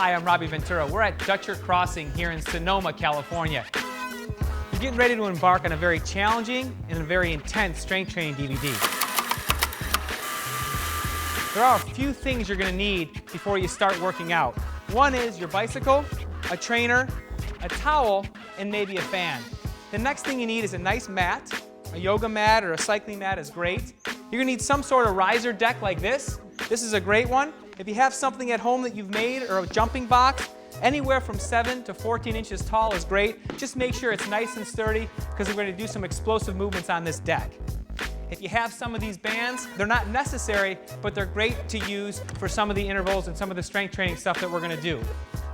Hi, I'm Robbie Ventura. We're at Dutcher Crossing here in Sonoma, California. You're getting ready to embark on a very challenging and a very intense strength training DVD. There are a few things you're going to need before you start working out. One is your bicycle, a trainer, a towel, and maybe a fan. The next thing you need is a nice mat. A yoga mat or a cycling mat is great. You're going to need some sort of riser deck like this. This is a great one. If you have something at home that you've made or a jumping box, anywhere from 7 to 14 inches tall is great. Just make sure it's nice and sturdy because we're going to do some explosive movements on this deck. If you have some of these bands, they're not necessary, but they're great to use for some of the intervals and some of the strength training stuff that we're going to do.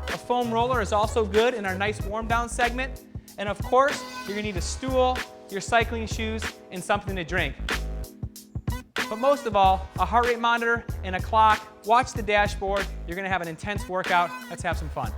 A foam roller is also good in our nice warm down segment. And of course, you're going to need a stool, your cycling shoes, and something to drink. But most of all, a heart rate monitor and a clock. Watch the dashboard. You're going to have an intense workout. Let's have some fun.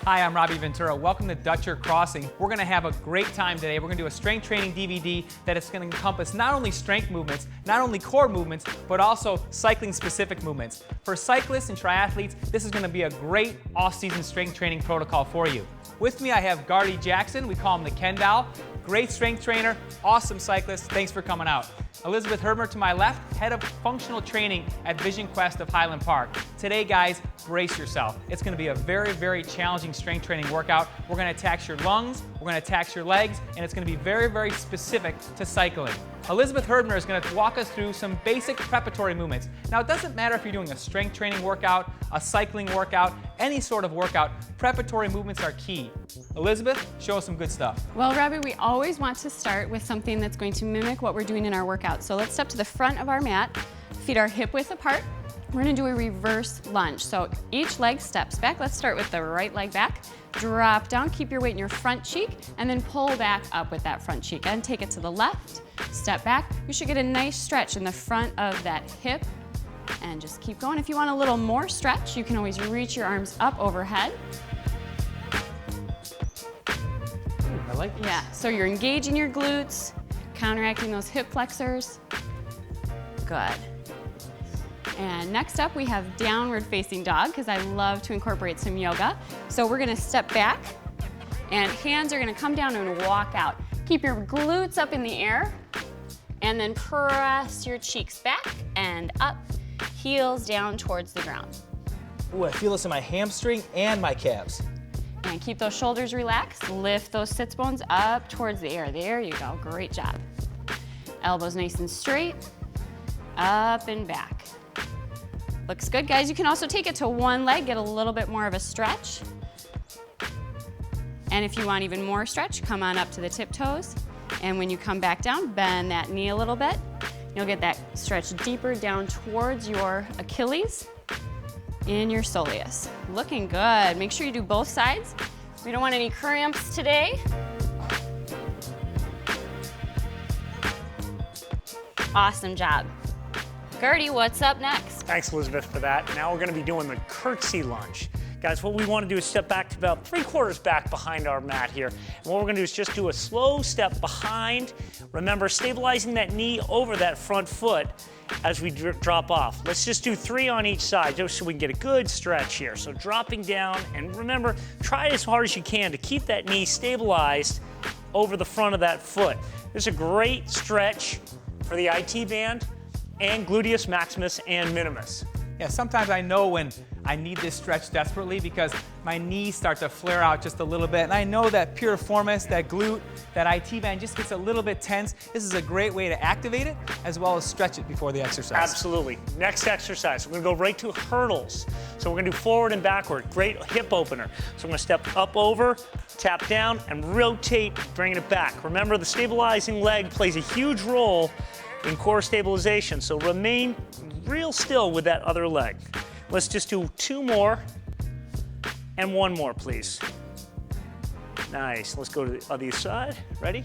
Hi, I'm Robbie Ventura. Welcome to Dutcher Crossing. We're going to have a great time today. We're going to do a strength training DVD that is going to encompass not only strength movements, not only core movements, but also cycling-specific movements. For cyclists and triathletes, this is going to be a great off-season strength training protocol for you. With me, I have Gardy Jackson. We call him the Ken Doll. Great strength trainer, awesome cyclist. Thanks for coming out. Elizabeth Herbner to my left, head of functional training at Vision Quest of Highland Park. Today, guys, brace yourself. It's going to be a very, very challenging strength training workout. We're going to tax your lungs, we're going to tax your legs, and it's going to be very, very specific to cycling. Elizabeth Herbner is going to walk us through some basic preparatory movements. Now, it doesn't matter if you're doing a strength training workout, a cycling workout, any sort of workout, preparatory movements are key. Elizabeth, show us some good stuff. Well, Robbie, we always want to start with something that's going to mimic what we're doing in our workout. So let's step to the front of our mat, feet are hip width apart. We're going to do a reverse lunge. So each leg steps back. Let's start with the right leg back. Drop down, keep your weight in your front cheek, and then pull back up with that front cheek. And take it to the left, step back. You should get a nice stretch in the front of that hip. And just keep going. If you want a little more stretch, you can always reach your arms up overhead. I like this. Yeah, so you're engaging your glutes, counteracting those hip flexors. Good. And next up, we have downward facing dog, because I love to incorporate some yoga. So we're gonna step back, and hands are gonna come down and walk out. Keep your glutes up in the air, and then press your cheeks back and up, heels down towards the ground. Ooh, I feel this in my hamstring and my calves. And keep those shoulders relaxed. Lift those sits bones up towards the air. There you go, great job. Elbows nice and straight, up and back. Looks good, guys. You can also take it to one leg, get a little bit more of a stretch. And if you want even more stretch, come on up to the tiptoes. And when you come back down, bend that knee a little bit. You'll get that stretch deeper down towards your Achilles in your soleus. Looking good. Make sure you do both sides. We don't want any cramps today. Awesome job. Gardy, what's up next? Thanks, Elizabeth, for that. Now we're going to be doing the curtsy lunge. Guys, what we want to do is step back to about 3/4 back behind our mat here. And what we're going to do is just do a slow step behind. Remember, stabilizing that knee over that front foot as we drop off. Let's just do 3 on each side just so we can get a good stretch here. So dropping down, and remember, try as hard as you can to keep that knee stabilized over the front of that foot. There's a great stretch for the IT band and gluteus maximus and minimus. Yeah, sometimes I know when I need this stretch desperately because my knees start to flare out just a little bit. And I know that piriformis, that glute, that IT band just gets a little bit tense. This is a great way to activate it as well as stretch it before the exercise. Absolutely. Next exercise, we're gonna go right to hurdles. So we're gonna do forward and backward. Great hip opener. So I'm gonna step up over, tap down, and rotate, bringing it back. Remember, the stabilizing leg plays a huge role in core stabilization, so remain real still with that other leg. Let's just do 2 more and 1 more, please. Nice. Let's go to the other side. Ready?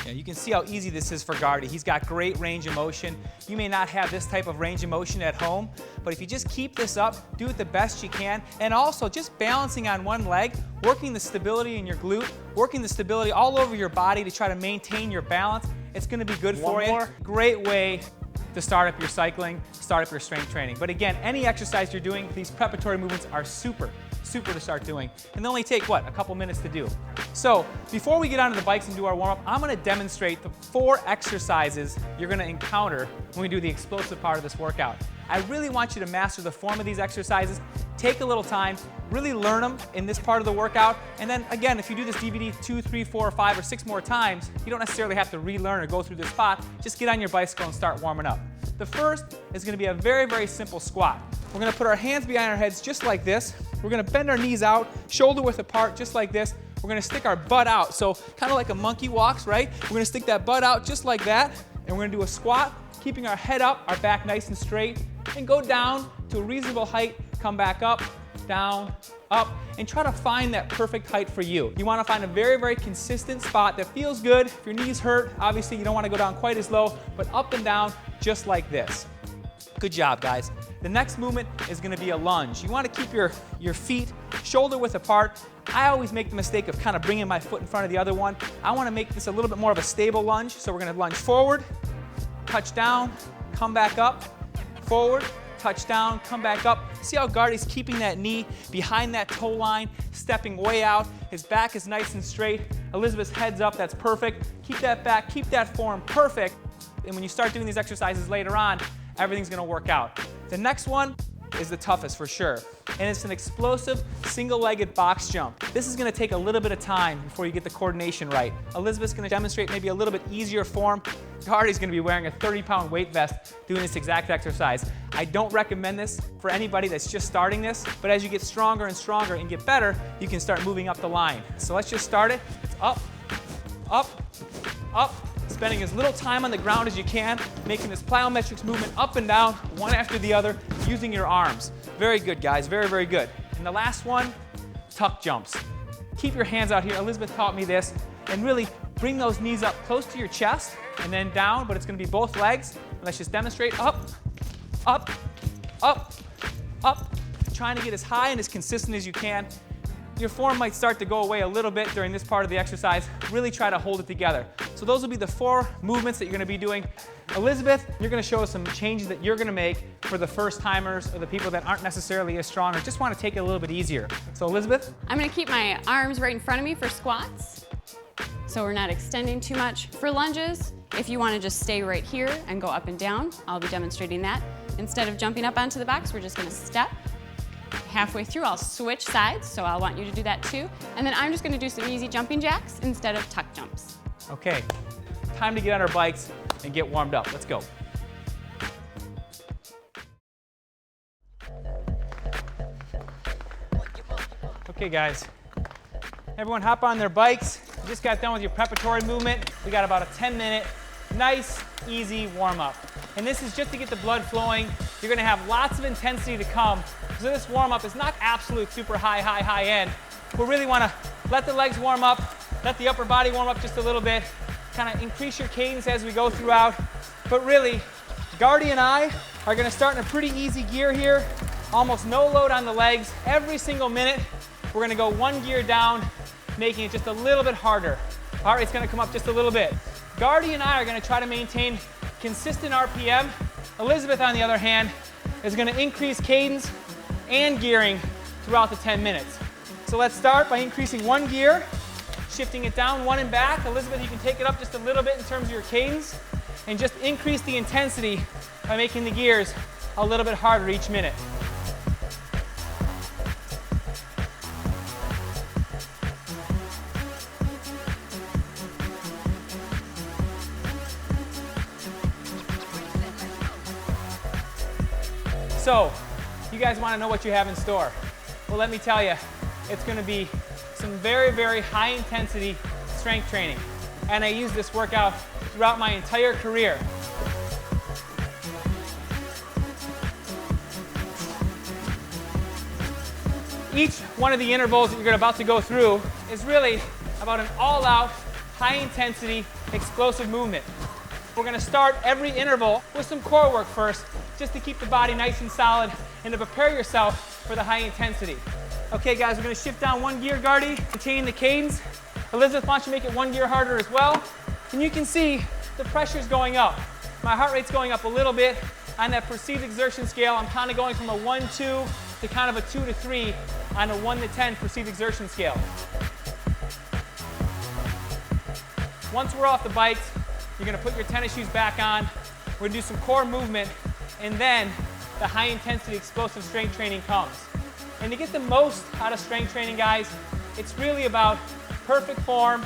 Yeah, you can see how easy this is for Gardy. He's got great range of motion. You may not have this type of range of motion at home, but if you just keep this up, do it the best you can, and also just balancing on one leg, working the stability in your glute, working the stability all over your body to try to maintain your balance, it's going to be good for you. Great way to start up your cycling, start up your strength training. But again, any exercise you're doing, these preparatory movements are super to start doing. And they only take, what, a couple minutes to do. So before we get onto the bikes and do our warm-up, I'm going to demonstrate the 4 exercises you're going to encounter when we do the explosive part of this workout. I really want you to master the form of these exercises. Take a little time, really learn them in this part of the workout, and then again, if you do this DVD 2, 3, 4, 5, or 6 more times, you don't necessarily have to relearn or go through this spot. Just get on your bicycle and start warming up. The first is going to be a very simple squat. We're going to put our hands behind our heads just like this. We're going to bend our knees out, shoulder width apart just like this. We're going to stick our butt out, so kind of like a monkey walks, right? We're going to stick that butt out just like that, and we're going to do a squat, keeping our head up, our back nice and straight, and go down to a reasonable height, come back up, down, up, and try to find that perfect height for you. You want to find a very consistent spot that feels good. If your knees hurt, obviously you don't want to go down quite as low, but up and down just like this. Good job, guys. The next movement is going to be a lunge. You want to keep your feet shoulder width apart. I always make the mistake of kind of bringing my foot in front of the other one. I want to make this a little bit more of a stable lunge, so we're going to lunge forward, touch down, come back up, forward, touch down, come back up. See how Gardy's keeping that knee behind that toe line, stepping way out. His back is nice and straight. Elizabeth's head's up, that's perfect. Keep that back, keep that form perfect. And when you start doing these exercises later on, everything's gonna work out. The next one is the toughest for sure. And it's an explosive single-legged box jump. This is gonna take a little bit of time before you get the coordination right. Elizabeth's gonna demonstrate maybe a little bit easier form. Gardy's gonna be wearing a 30-pound weight vest doing this exact exercise. I don't recommend this for anybody that's just starting this, but as you get stronger and stronger and get better, you can start moving up the line. So let's just start it. It's up, up, up. Spending as little time on the ground as you can, making this plyometrics movement up and down, one after the other, using your arms. Very good, guys, very good. And the last one, tuck jumps. Keep your hands out here. Elizabeth taught me this. And really bring those knees up close to your chest and then down, but it's gonna be both legs. And let's just demonstrate up, up, up, up. Trying to get as high and as consistent as you can. Your form might start to go away a little bit during this part of the exercise. Really try to hold it together. So those will be the 4 movements that you're gonna be doing. Elizabeth, you're gonna show us some changes that you're gonna make for the first timers or the people that aren't necessarily as strong or just wanna take it a little bit easier. So Elizabeth? I'm gonna keep my arms right in front of me for squats, so we're not extending too much. For lunges, if you wanna just stay right here and go up and down, I'll be demonstrating that. Instead of jumping up onto the box, we're just gonna step. Halfway through, I'll switch sides, so I'll want you to do that too. And then I'm just gonna do some easy jumping jacks instead of tuck jumps. Okay, time to get on our bikes and get warmed up. Let's go. Okay, guys. Everyone hop on their bikes. You just got done with your preparatory movement. We got about a 10-minute, nice, easy warm-up. And this is just to get the blood flowing. You're gonna have lots of intensity to come. So this warm-up is not absolute super high end. We really wanna let the legs warm up, let the upper body warm up just a little bit, kind of increase your cadence as we go throughout. But really, Gardy and I are gonna start in a pretty easy gear here. Almost no load on the legs. Every single minute, we're gonna go 1 gear down, making it just a little bit harder. Heart rate's gonna come up just a little bit. Gardy and I are gonna try to maintain consistent RPM. Elizabeth, on the other hand, is gonna increase cadence and gearing throughout the 10 minutes. So let's start by increasing 1 gear, shifting it down 1 and back. Elizabeth, you can take it up just a little bit in terms of your cadence, and just increase the intensity by making the gears a little bit harder each minute. So, you guys want to know what you have in store? Well, let me tell you, it's going to be some very high intensity strength training. And I use this workout throughout my entire career. Each one of the intervals that you're about to go through is really about an all-out, high intensity explosive movement. We're gonna start every interval with some core work first, just to keep the body nice and solid and to prepare yourself for the high intensity. Okay guys, we're gonna shift down one gear, Gardy, maintain the cadence. Elizabeth wants you to make it one gear harder as well. And you can see the pressure's going up. My heart rate's going up a little bit. On that perceived exertion scale, I'm kind of going from a 1-2 to kind of a 2-3 on a 1-10 perceived exertion scale. Once we're off the bikes, you're gonna put your tennis shoes back on. We're gonna do some core movement, and then the high intensity explosive strength training comes. And to get the most out of strength training, guys, it's really about perfect form,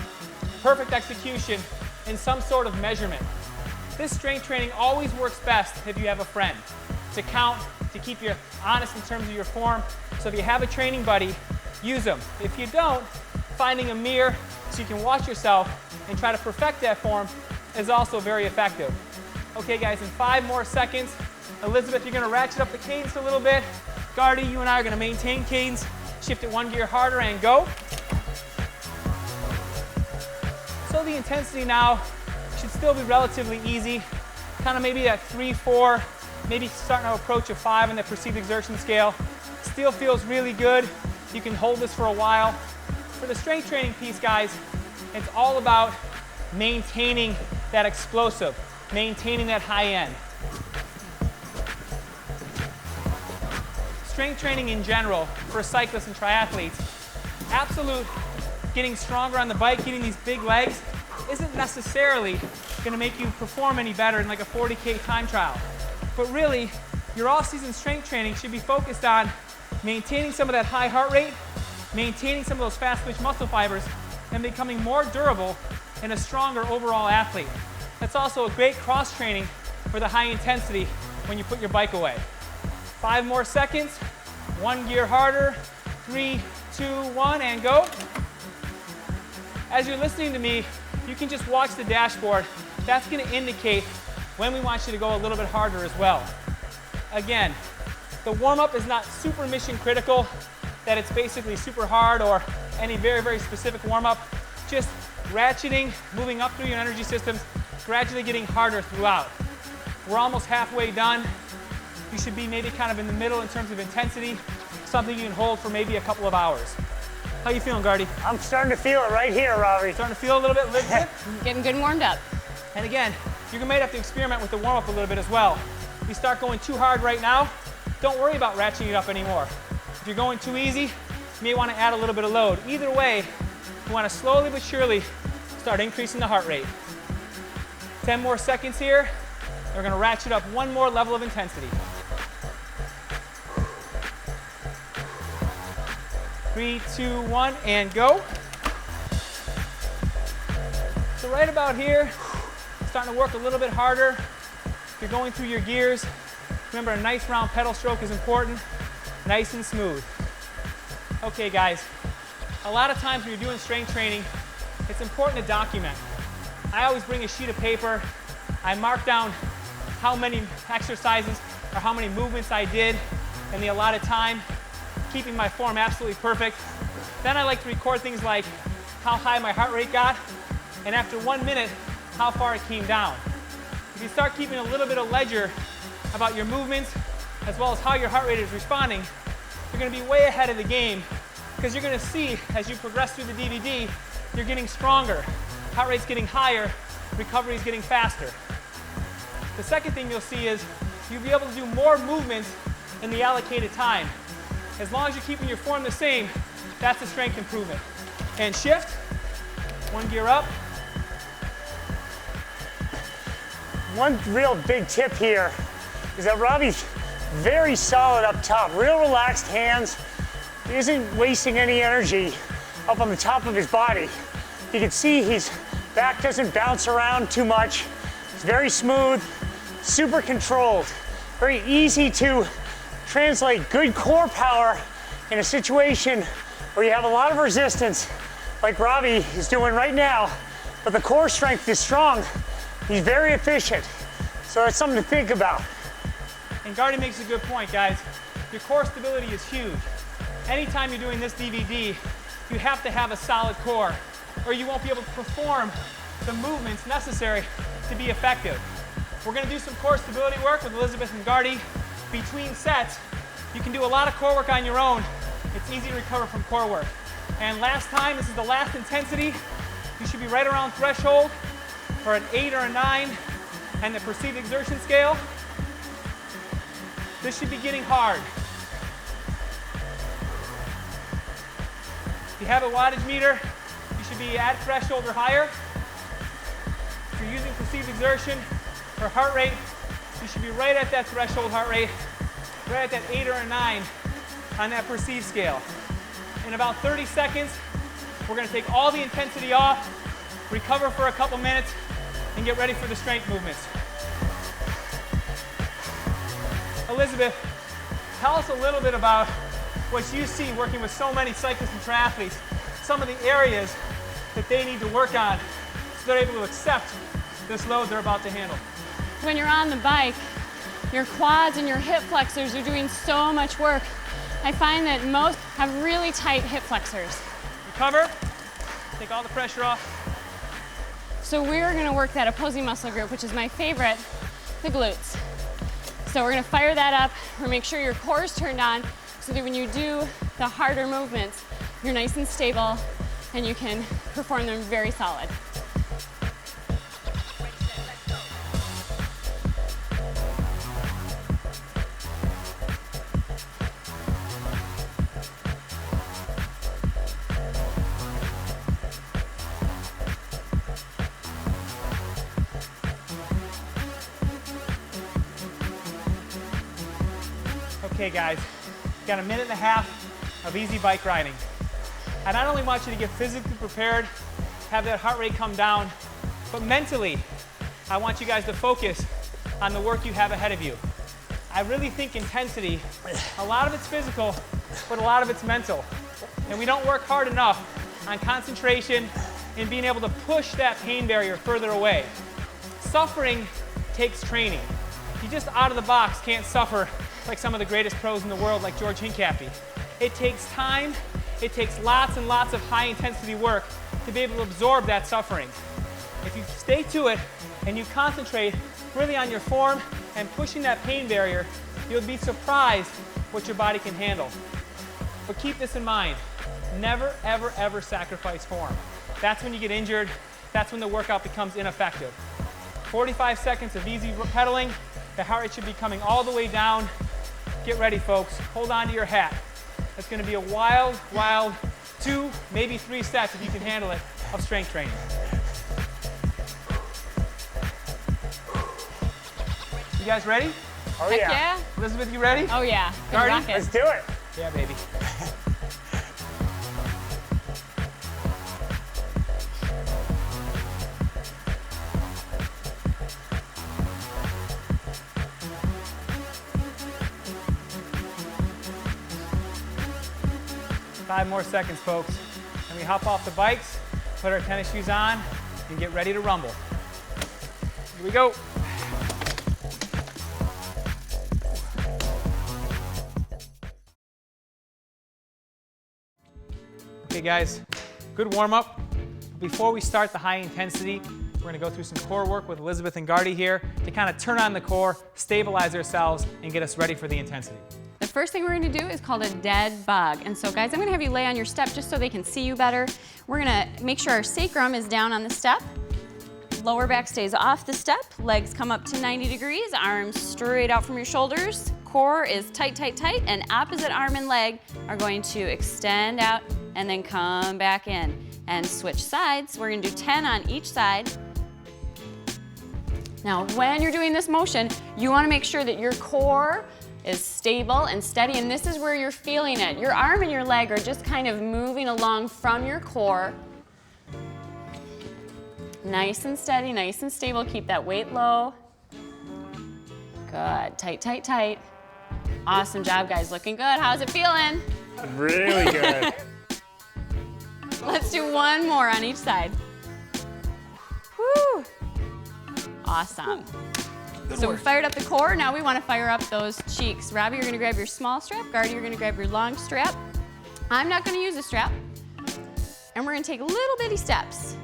perfect execution, and some sort of measurement. This strength training always works best if you have a friend to count, to keep you honest in terms of your form. So if you have a training buddy, use them. If you don't, finding a mirror so you can watch yourself and try to perfect that form is also very effective. Okay guys, in 5 more seconds, Elizabeth, you're gonna ratchet up the cadence a little bit. Gardy, you and I are gonna maintain cadence, shift it one gear harder and go. So the intensity now should still be relatively easy, kind of maybe at 3, 4, maybe starting to approach a 5 on the perceived exertion scale. Still feels really good. You can hold this for a while. For the strength training piece, guys, it's all about maintaining that explosive, maintaining that high end. Strength training in general for cyclists and triathletes, absolute getting stronger on the bike, getting these big legs, isn't necessarily gonna make you perform any better in like a 40K time trial. But really, your off-season strength training should be focused on maintaining some of that high heart rate, maintaining some of those fast-twitch muscle fibers, and becoming more durable and a stronger overall athlete. That's also a great cross-training for the high intensity when you put your bike away. 5 more seconds, one gear harder, 3, 2, 1, and go. As you're listening to me, you can just watch the dashboard. That's gonna indicate when we want you to go a little bit harder as well. Again, the warm-up is not super mission critical, that it's basically super hard or any very, very specific warm-up. Just ratcheting, moving up through your energy systems, gradually getting harder throughout. We're almost halfway done. You should be maybe kind of in the middle in terms of intensity, something you can hold for maybe a couple of hours. How you feeling, Gardy? I'm starting to feel it right here, Robbie. Starting to feel a little bit, Elizabeth? Getting good and warmed up. And again, you're gonna have to experiment with the warm-up a little bit as well. If you start going too hard right now, don't worry about ratcheting it up anymore. If you're going too easy, you may want to add a little bit of load. Either way, you want to slowly but surely start increasing the heart rate. 10 more seconds here. We're going to ratchet up one more level of intensity. 3, 2, 1, and go. So right about here, starting to work a little bit harder. If you're going through your gears, remember a nice round pedal stroke is important, nice and smooth. Okay guys, a lot of times when you're doing strength training, it's important to document. I always bring a sheet of paper. I mark down how many exercises or how many movements I did in the allotted time, keeping my form absolutely perfect. Then I like to record things like how high my heart rate got, and after 1 minute, how far it came down. If you start keeping a little bit of ledger about your movements, as well as how your heart rate is responding, you're gonna be way ahead of the game, because you're gonna see as you progress through the DVD, you're getting stronger, heart rate's getting higher, recovery is getting faster. The second thing you'll see is you'll be able to do more movements in the allocated time. As long as you're keeping your form the same, that's a strength improvement. And shift, one gear up. One real big tip here is that Robbie's very solid up top, real relaxed hands. He isn't wasting any energy up on the top of his body. You can see his back doesn't bounce around too much. It's very smooth, super controlled, very easy to translate good core power in a situation where you have a lot of resistance, like Robbie is doing right now, but the core strength is strong. He's very efficient, so that's something to think about. And Gardy makes a good point, guys. Your core stability is huge. Anytime you're doing this DVD, you have to have a solid core, or you won't be able to perform the movements necessary to be effective. We're going to do some core stability work with Elizabeth and Gardy. Between sets, you can do a lot of core work on your own. It's easy to recover from core work. And last time, this is the last intensity. You should be right around threshold for an 8 or a 9 and the perceived exertion scale. This should be getting hard. If you have a wattage meter, you should be at threshold or higher. If you're using perceived exertion or heart rate, you should be right at that threshold heart rate, right at that 8 or a 9 on that perceived scale. In about 30 seconds, we're going to take all the intensity off, recover for a couple minutes, and get ready for the strength movements. Elizabeth, tell us a little bit about what you see working with so many cyclists and triathletes, some of the areas that they need to work on so they're able to accept this load they're about to handle. When you're on the bike, your quads and your hip flexors are doing so much work. I find that most have really tight hip flexors. Recover, take all the pressure off. So we're gonna work that opposing muscle group, which is my favorite, the glutes. So we're gonna fire that up. We're gonna make sure your core is turned on so that when you do the harder movements, you're nice and stable and you can perform them very solid. Okay guys, got a minute and a half of easy bike riding. I not only want you to get physically prepared, have that heart rate come down, but mentally, I want you guys to focus on the work you have ahead of you. I really think intensity, a lot of it's physical, but a lot of it's mental. And we don't work hard enough on concentration and being able to push that pain barrier further away. Suffering takes training. You just out of the box can't suffer like some of the greatest pros in the world like George Hincapie. It takes time, it takes lots and lots of high intensity work to be able to absorb that suffering. If you stay to it and you concentrate really on your form and pushing that pain barrier, you'll be surprised what your body can handle. But keep this in mind, never, ever, ever sacrifice form. That's when you get injured, that's when the workout becomes ineffective. 45 seconds of easy pedaling, the heart rate should be coming all the way down. Get ready, folks. Hold on to your hat. It's going to be a wild, wild 2, maybe 3 sets, if you can handle it, of strength training. You guys ready? Oh Heck yeah. yeah. Elizabeth, you ready? Oh yeah. Good Gardy? rocket. Let's do it. Yeah, baby. Five more seconds, folks. And we hop off the bikes, put our tennis shoes on, and get ready to rumble. Here we go. Okay guys, good warm up. Before we start the high intensity, we're gonna go through some core work with Elizabeth and Gardy here to kind of turn on the core, stabilize ourselves, and get us ready for the intensity. The first thing we're gonna do is called a dead bug. And so guys, I'm gonna have you lay on your step just so they can see you better. We're gonna make sure our sacrum is down on the step. Lower back stays off the step. Legs come up to 90 degrees, arms straight out from your shoulders. Core is tight, tight, tight, and opposite arm and leg are going to extend out and then come back in. And switch sides. We're gonna do 10 on each side. Now, when you're doing this motion, you wanna make sure that your core is stable and steady, and this is where you're feeling it. Your arm and your leg are just kind of moving along from your core. Nice and steady, nice and stable. Keep that weight low. Good, tight, tight, tight. Awesome job, guys, looking good. How's it feeling? Really good. Let's do one more on each side. Woo! Awesome. So we fired up the core, now we want to fire up those cheeks. Robbie, you're going to grab your small strap. Gardy, you're going to grab your long strap. I'm not going to use a strap. And we're going to take little bitty steps.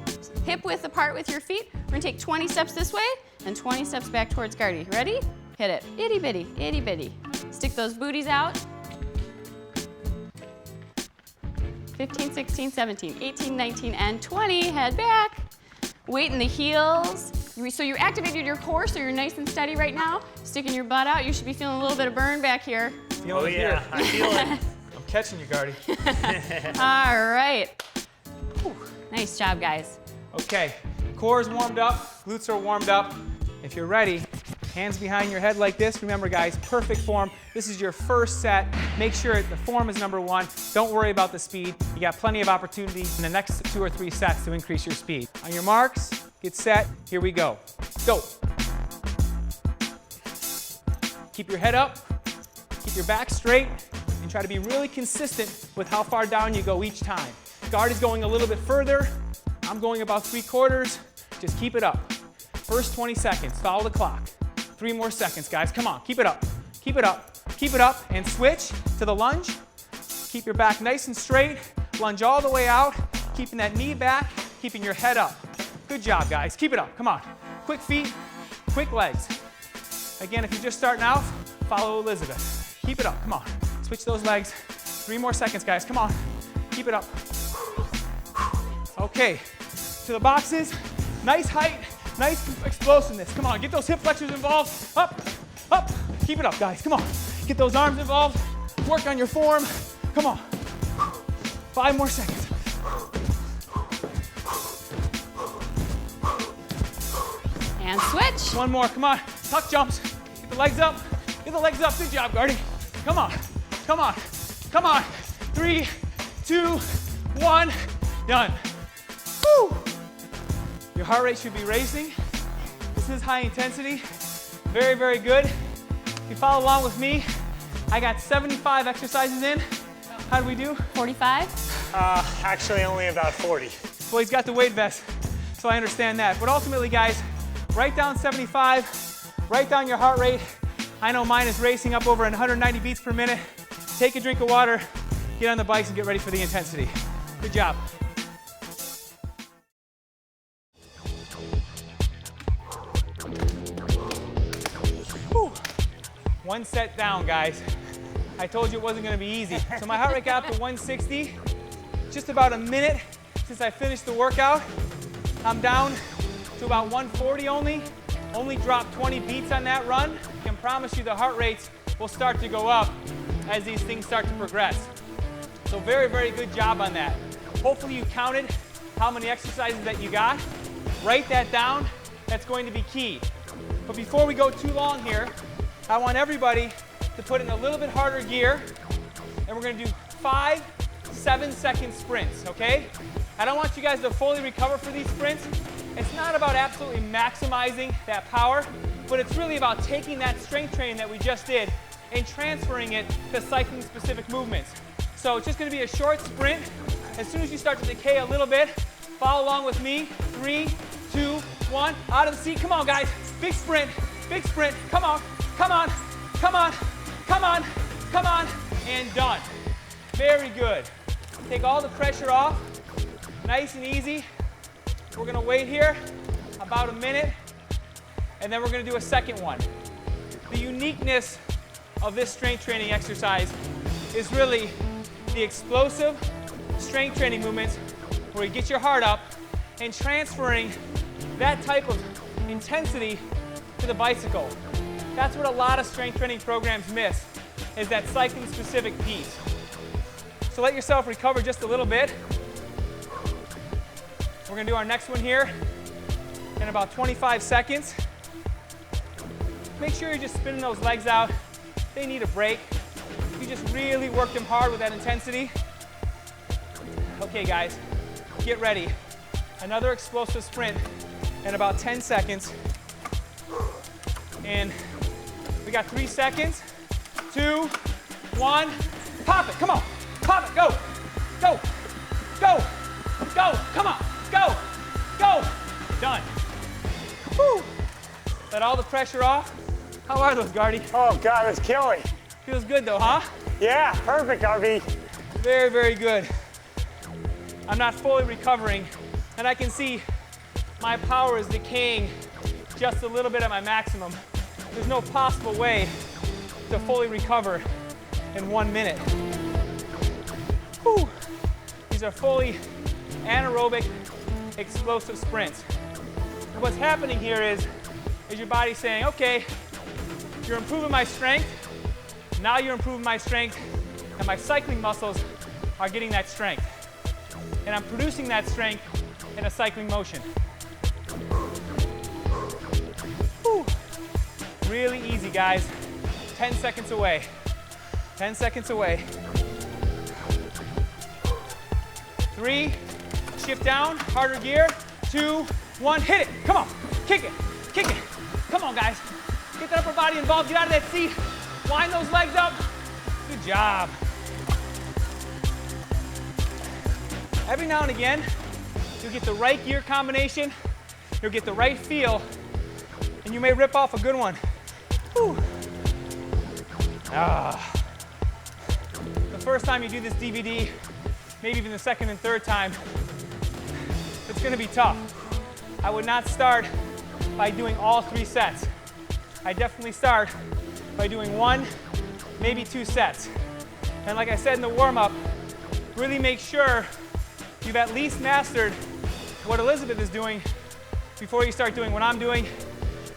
hip width apart with your feet. We're gonna take 20 steps this way and 20 steps back towards Gardy. Ready? Hit it. Itty bitty, itty bitty. Stick those booties out. 15, 16, 17, 18, 19, and 20. Head back. Weight in the heels. So you activated your core, so you're nice and steady right now. Sticking your butt out. You should be feeling a little bit of burn back here. Oh yeah, I feel it. I'm catching you, Gardy. All right. Whew. Nice job, guys. Okay, core is warmed up, glutes are warmed up. If you're ready, hands behind your head like this. Remember guys, perfect form. This is your first set. Make sure the form is number one. Don't worry about the speed. You got plenty of opportunities in the next 2 or 3 sets to increase your speed. On your marks, get set, here we go. Go. Keep your head up, keep your back straight, and try to be really consistent with how far down you go each time. Guard is going a little bit further. I'm going about 3/4. Just keep it up. First 20 seconds, follow the clock. 3 more seconds, guys. Come on, keep it up. Keep it up. Keep it up, and switch to the lunge. Keep your back nice and straight. Lunge all the way out, keeping that knee back, keeping your head up. Good job, guys. Keep it up. Come on. Quick feet, quick legs. Again, if you're just starting out, follow Elizabeth. Keep it up. Come on. Switch those legs. 3 more seconds, guys. Come on. Keep it up. Okay. To the boxes. Nice height. Nice explosiveness. Come on. Get those hip flexors involved. Up. Up. Keep it up, guys. Come on. Get those arms involved. Work on your form. Come on. 5 more seconds. And switch. 1 more. Come on. Tuck jumps. Get the legs up. Get the legs up. Good job, Gardy. Come on. Come on. Come on. 3, 2, 1. Done. Woo. Your heart rate should be racing. This is high intensity. Very, very good. If you follow along with me, I got 75 exercises in. How did we do? 45. Actually only about 40. Well, he's got the weight vest, so I understand that. But ultimately, guys, write down 75, write down your heart rate. I know mine is racing up over 190 beats per minute. Take a drink of water, get on the bikes, and get ready for the intensity. Good job. Whew. 1 set down, guys. I told you it wasn't going to be easy. So my heart rate got up to 160. Just about a minute since I finished the workout. I'm down to about 140 only. Only dropped 20 beats on that run. I can promise you the heart rates will start to go up as these things start to progress. So very, very good job on that. Hopefully you counted how many exercises that you got. Write that down. That's going to be key. But before we go too long here, I want everybody to put in a little bit harder gear, and we're going to do 5 7-second sprints, okay? I don't want you guys to fully recover for these sprints. It's not about absolutely maximizing that power, but it's really about taking that strength training that we just did and transferring it to cycling-specific movements. So it's just going to be a short sprint. As soon as you start to decay a little bit, follow along with me. 3, 2, 1. Out of the seat. Come on, guys. Big sprint. Big sprint. Come on. Come on. Come on. Come on. Come on. And done. Very good. Take all the pressure off. Nice and easy. We're going to wait here about a minute, and then we're going to do a second one. The uniqueness of this strength training exercise is really the explosive strength training movements where you get your heart up and transferring that type of intensity to the bicycle. That's what a lot of strength training programs miss, is that cycling specific piece. So let yourself recover just a little bit. We're going to do our next one here in about 25 seconds. Make sure you're just spinning those legs out. They need a break. You just really work them hard with that intensity. Okay, guys, get ready. Another explosive sprint in about 10 seconds. And we got 3 seconds. 2, 1. Pop it. Come on. Pop it. Go. Go. Go. Go. Come on. Go. Go. Done. Woo. Let all the pressure off. How are those, Gardy? Oh God, it's killing. Feels good though, huh? Yeah, perfect, RV. Very, very good. I'm not fully recovering, and I can see my power is decaying just a little bit at my maximum. There's no possible way to fully recover in 1 minute. Whew. These are fully anaerobic, explosive sprints. And what's happening here is your body saying, okay, you're improving my strength, now you're improving my strength, and my cycling muscles are getting that strength. And I'm producing that strength in a cycling motion. Whew. Really easy, guys. 10 seconds away. 10 seconds away. 3, shift down, harder gear. 2, 1, hit it. Come on, kick it, kick it. Come on, guys. Get that upper body involved, get out of that seat. Wind those legs up. Good job. Every now and again, you'll get the right gear combination, you'll get the right feel, and you may rip off a good one. Whew. The first time you do this DVD, maybe even the second and third time, it's gonna be tough. I would not start by doing all 3 sets. I definitely start by doing 1, maybe 2 sets. And like I said in the warm-up, really make sure you've at least mastered what Elizabeth is doing before you start doing what I'm doing,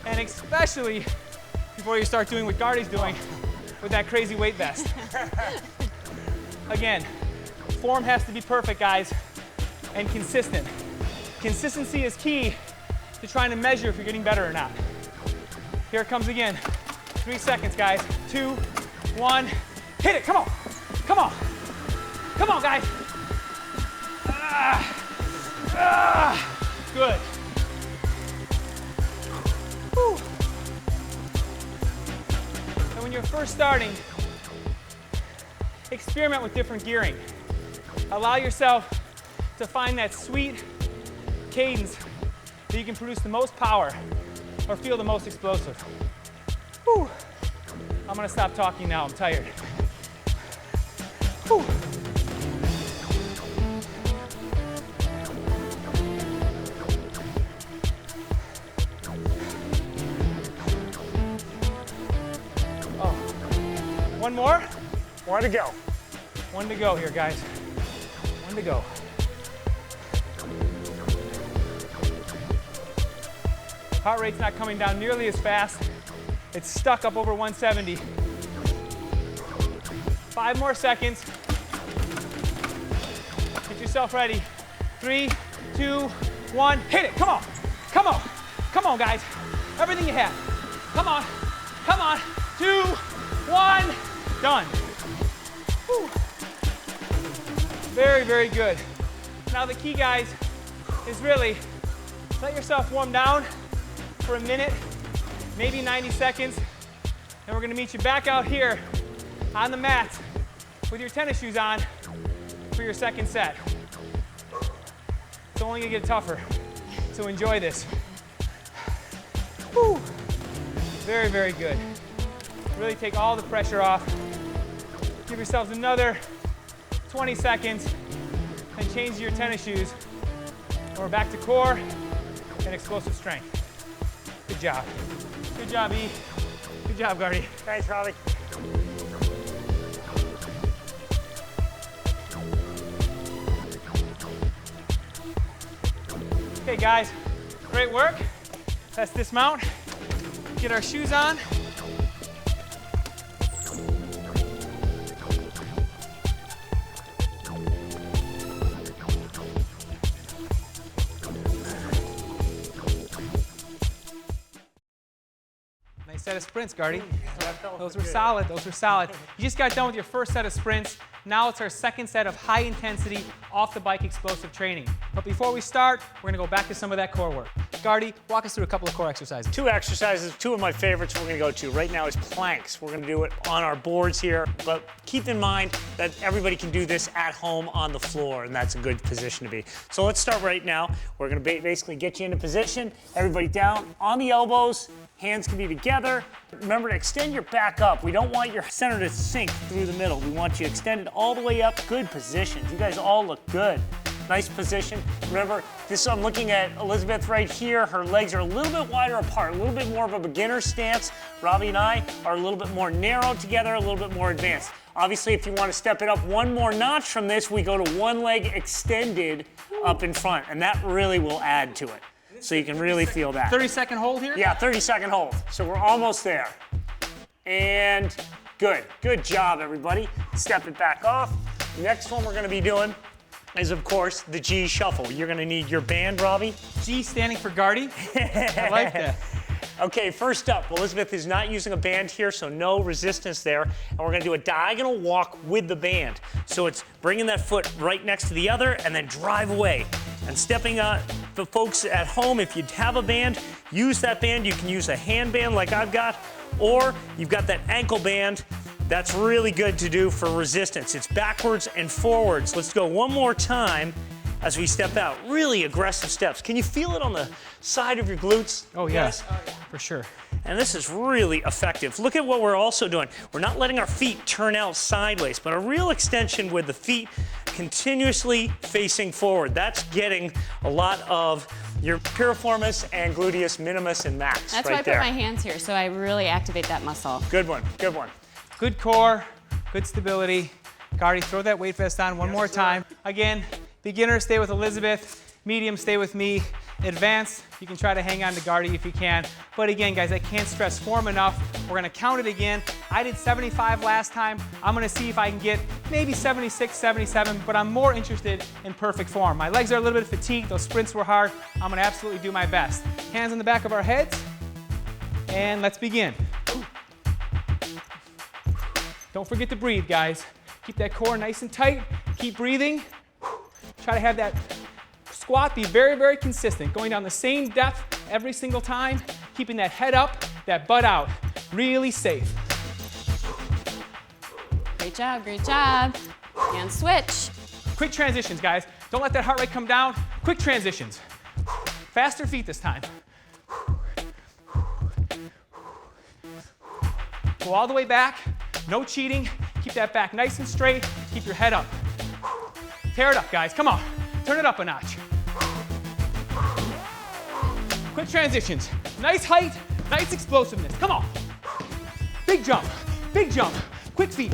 and especially before you start doing what Gardy's doing with that crazy weight vest. Again, form has to be perfect, guys, and consistent. Consistency is key to trying to measure if you're getting better or not. Here it comes again. 3 seconds, guys. 2, 1, hit it, come on. Come on. Come on, guys. Good. Whew. And when you're first starting, experiment with different gearing. Allow yourself to find that sweet cadence that you can produce the most power or feel the most explosive. Whew. I'm gonna stop talking now, I'm tired. Whew. Oh. 1 more? 1 to go. 1 to go here, guys. 1 to go. Heart rate's not coming down nearly as fast. It's stuck up over 170. 5 more seconds. Get yourself ready. 3, 2, 1, hit it, come on. Come on, come on, guys. Everything you have. Come on, come on. 2, 1, done. Whew. Very, very good. Now the key, guys, is really let yourself warm down for a minute, maybe 90 seconds, and we're gonna meet you back out here on the mat with your tennis shoes on for your second set. It's only gonna get tougher, so enjoy this. Whew. Very, very good. Really take all the pressure off. Give yourselves another 20 seconds and change your tennis shoes. And we're back to core and explosive strength. Good job. Good job, E. Good job, Gardy. Thanks, Robbie. Okay, guys, great work. Let's dismount, get our shoes on. Nice set of sprints, Gardy. Those were solid, those were solid. You just got done with your first set of sprints. Now it's our second set of high intensity, off the bike explosive training. But before we start, we're gonna go back to some of that core work. Gardy, walk us through a couple of core exercises. 2 exercises, 2 of my favorites we're gonna go to right now is planks. We're gonna do it on our boards here, but keep in mind that everybody can do this at home on the floor, and that's a good position to be. So let's start right now. We're gonna basically get you into position, everybody down on the elbows, hands can be together. Remember to extend your back up. We don't want your center to sink through the middle. We want you extended all the way up, good positions. You guys all look good. Nice position. Remember, I'm looking at Elizabeth right here. Her legs are a little bit wider apart, a little bit more of a beginner stance. Robbie and I are a little bit more narrow together, a little bit more advanced. Obviously, if you want to step it up one more notch from this, we go to one leg extended up in front, and that really will add to it. So you can really feel that. 30-second hold here? Yeah, 30-second hold. So we're almost there. And good. Good job, everybody. Step it back off. Next one we're going to be doing is, of course, the G shuffle. You're going to need your band, Robbie. G standing for Gardy. I like that. Okay, first up, Elizabeth is not using a band here, so no resistance there. And we're gonna do a diagonal walk with the band. So it's bringing that foot right next to the other and then drive away. And stepping on, the folks at home, if you have a band, use that band. You can use a handband like I've got, or you've got that ankle band. That's really good to do for resistance. It's backwards and forwards. Let's go one more time as we step out. Really aggressive steps. Can you feel it on the side of your glutes? Oh, yes, for sure. And this is really effective. Look at what we're also doing. We're not letting our feet turn out sideways, but a real extension with the feet continuously facing forward. That's getting a lot of your piriformis and gluteus minimus and max. That's right why I there. put my hands here, so I really activate that muscle. Good one, good one. Good core, good stability. Gardy, throw that weight vest on one more time. Again, beginner, stay with Elizabeth. Medium, stay with me. Advanced, you can try to hang on to Gardy if you can. But again, guys, I can't stress form enough. We're gonna count it again. I did 75 last time. I'm gonna see if I can get maybe 76, 77, but I'm more interested in perfect form. My legs are a little bit fatigued. Those sprints were hard. I'm gonna absolutely do my best. Hands on the back of our heads, and let's begin. Don't forget to breathe, guys. Keep that core nice and tight. Keep breathing. Try to have that squat be very, very consistent, going down the same depth every single time, keeping that head up, that butt out. Really safe. Great job, great job. And switch. Quick transitions, guys. Don't let that heart rate come down. Quick transitions. Faster feet this time. Go all the way back. No cheating. Keep that back nice and straight. Keep your head up. Tear it up, guys. Come on. Turn it up a notch. Quick transitions. Nice height, nice explosiveness. Come on. Big jump, big jump. Quick feet.